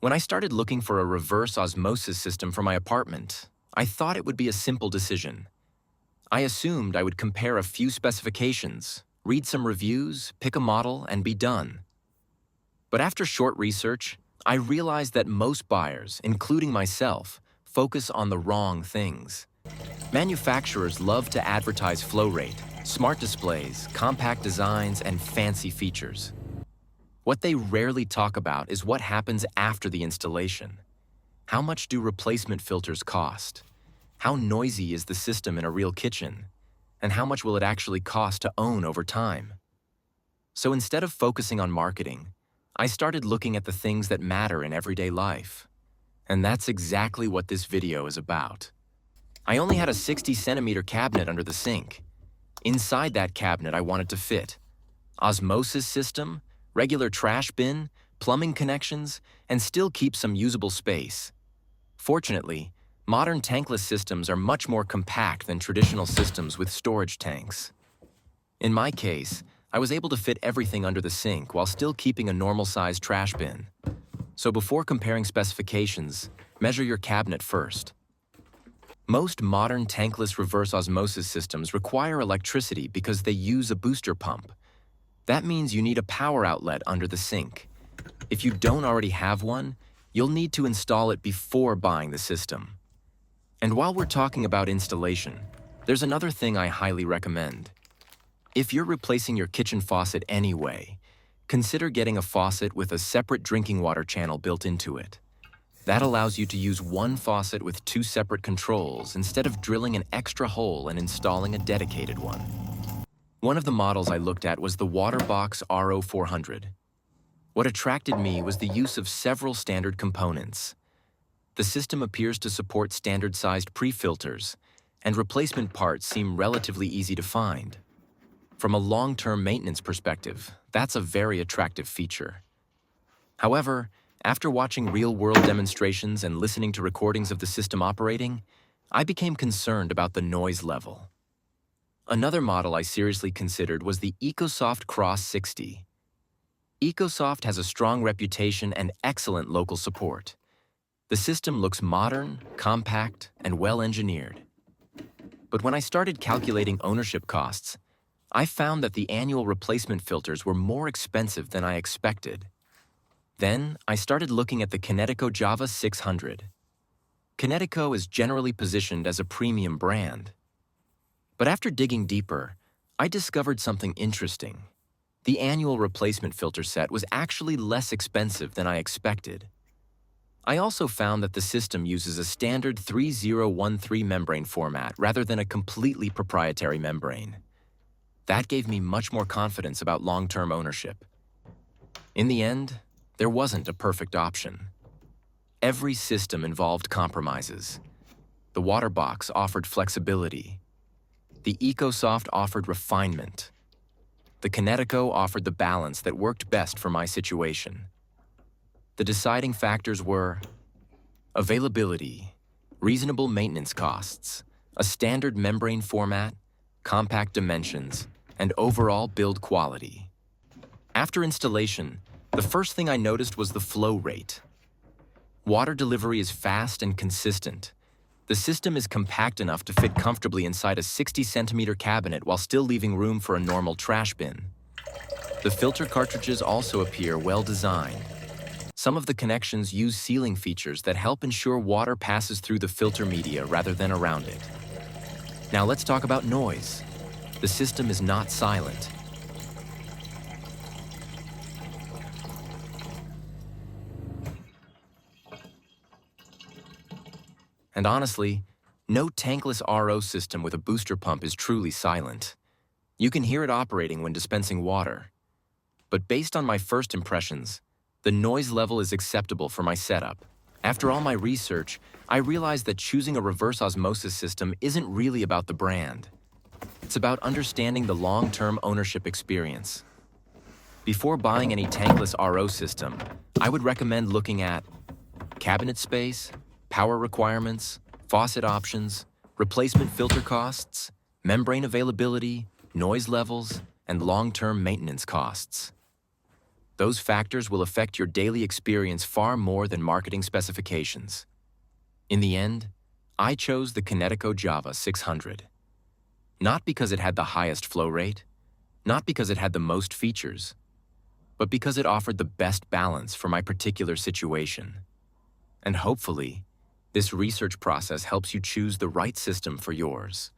When I started looking for a reverse osmosis system for my apartment, I thought it would be a simple decision. I assumed I would compare a few specifications, read some reviews, pick a model, and be done. But after short research, I realized that most buyers, including myself, focus on the wrong things. Manufacturers love to advertise flow rate, smart displays, compact designs, and fancy features. What they rarely talk about is what happens after the installation. How much do replacement filters cost? How noisy is the system in a real kitchen? And how much will it actually cost to own over time? So instead of focusing on marketing, I started looking at the things that matter in everyday life. And that's exactly what this video is about. I only had a 60-centimeter cabinet under the sink. Inside that cabinet, I wanted to fit osmosis system, regular trash bin, plumbing connections, and still keep some usable space. Fortunately, modern tankless systems are much more compact than traditional systems with storage tanks. In my case, I was able to fit everything under the sink while still keeping a normal-sized trash bin. So before comparing specifications, measure your cabinet first. Most modern tankless reverse osmosis systems require electricity because they use a booster pump. That means you need a power outlet under the sink. If you don't already have one, you'll need to install it before buying the system. And while we're talking about installation, there's another thing I highly recommend. If you're replacing your kitchen faucet anyway, consider getting a faucet with a separate drinking water channel built into it. That allows you to use one faucet with two separate controls instead of drilling an extra hole and installing a dedicated one. One of the models I looked at was the WaterBox RO-400. What attracted me was the use of several standard components. The system appears to support standard-sized pre-filters, and replacement parts seem relatively easy to find. From a long-term maintenance perspective, that's a very attractive feature. However, after watching real-world demonstrations and listening to recordings of the system operating, I became concerned about the noise level. Another model I seriously considered was the Ecosoft CROSS60. Ecosoft has a strong reputation and excellent local support. The system looks modern, compact, and well-engineered. But when I started calculating ownership costs, I found that the annual replacement filters were more expensive than I expected. Then, I started looking at the Kinetico Java 600. Kinetico is generally positioned as a premium brand. But after digging deeper, I discovered something interesting. The annual replacement filter set was actually less expensive than I expected. I also found that the system uses a standard 3013 membrane format rather than a completely proprietary membrane. That gave me much more confidence about long-term ownership. In the end, there wasn't a perfect option. Every system involved compromises. The WaterBox offered flexibility. The Ecosoft offered refinement. The Kinetico offered the balance that worked best for my situation. The deciding factors were availability, reasonable maintenance costs, a standard membrane format, compact dimensions, and overall build quality. After installation, the first thing I noticed was the flow rate. Water delivery is fast and consistent. The system is compact enough to fit comfortably inside a 60-centimeter cabinet while still leaving room for a normal trash bin. The filter cartridges also appear well-designed. Some of the connections use sealing features that help ensure water passes through the filter media rather than around it. Now let's talk about noise. The system is not silent. And honestly, no tankless RO system with a booster pump is truly silent. You can hear it operating when dispensing water. But based on my first impressions, the noise level is acceptable for my setup. After all my research, I realized that choosing a reverse osmosis system isn't really about the brand. It's about understanding the long-term ownership experience. Before buying any tankless RO system, I would recommend looking at cabinet space, power requirements, faucet options, replacement filter costs, membrane availability, noise levels, and long-term maintenance costs. Those factors will affect your daily experience far more than marketing specifications. In the end, I chose the Kinetico Java 600. Not because it had the highest flow rate, not because it had the most features, but because it offered the best balance for my particular situation. And hopefully, this research process helps you choose the right system for yours.